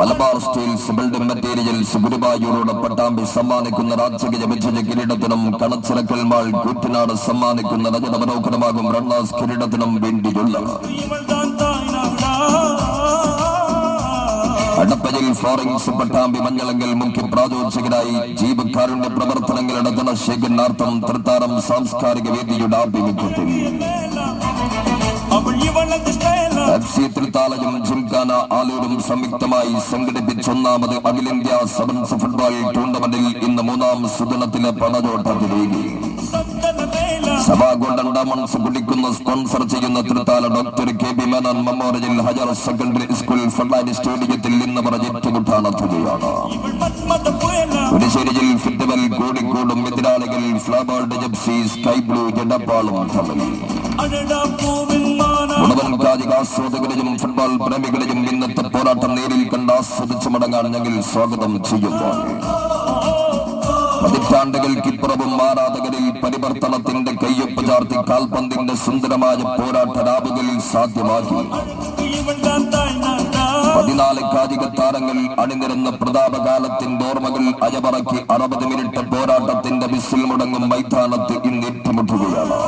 Malabar steels building materials ഗുരുവായൂരോട് പട്ടാമ്പി സമ്മാനിക്കുന്ന രാജകീയ വിജയ കിരീടത്തിനും കണച്ചിറക്കൽ മാൾ കൂറ്റനാട് സമ്മാനിക്കുന്ന രജത മനോഹരമാകും റണ്ണേഴ്സ് കിരീടത്തിനും വേണ്ടിയുള്ള അടപ്പയിൽ ഫ്ലോറിംഗ്സ് പട്ടാമ്പി മഞ്ഞളങ്കൽ മുഖ്യ പ്രാചോദകരായി ജീവകാരുണ്യ പ്രവർത്തനങ്ങൾ നടത്തുന്ന ശേഖരണാർത്ഥം തൃത്താരം സാംസ്കാരിക വേദിയുടെ ആഭിമുഖ്യത്തിൽ തൃത്താലയും ജിംഖാന ആലൂരും സംയുക്തമായി സംഘടിപ്പിച്ച ഒന്നാമത് അഖിലേന്ത്യാ സെവൻസ് ഫുട്ബോൾ ടൂർണമെന്റിൽ ഇന്ന് മൂന്നാം സുദിനത്തിലെ പടയോട്ടത്തിലേക്ക് സഭാഗോൾഡൻ ഡയമണ്ട്സ് കുടിക്കുന്ന സ്പോൺസർ ചെയ്യുന്ന Thrithala doctor K B Menon memorial higher secondary school football സ്റ്റേഡിയത്തിൽ ഇന്ന് ഏറ്റുമുട്ടാനെത്തുകയാണ്. പുതുശ്ശേരിയിൽ ഫുട്ബോൾ കോഴിക്കോടും എതിരാളികൾ ഫ്ലവേർഡ് ജെപ്സി സ്കൈ ബ്ലൂ ജഡപ്പാളും തമ്മിൽ മുഴുവൻ കായികാസ്വാദകരെയും ഫുട്ബോൾ പ്രേമികളെയും ഇന്നത്തെ പോരാട്ടം നേരിൽ കണ്ട് ആസ്വദിച്ചു മടങ്ങാൻ ഞങ്ങൾ സ്വാഗതം ചെയ്യുന്നു. പതിറ്റാണ്ടുകൾക്കിപ്പുറവും ആരാധകരിൽ പരിവർത്തനത്തിന്റെ കയ്യൊപ്പ് ചാർത്തി കാൽപന്തിന്റെ സുന്ദരമായ പോരാട്ട രാവുകളിൽ സാധ്യമാക്കി 14 കായിക താരങ്ങൾ അണിനിരുന്ന പ്രതാപകാലത്തിന്റെ ഓർമ്മകൾ അയവറക്കി 60 മിനിറ്റ് പോരാട്ടത്തിന്റെ വിസിൽ മുടങ്ങും മൈതാനത്ത് ഇന്ന് ഏറ്റുമുട്ടുകയാണ്.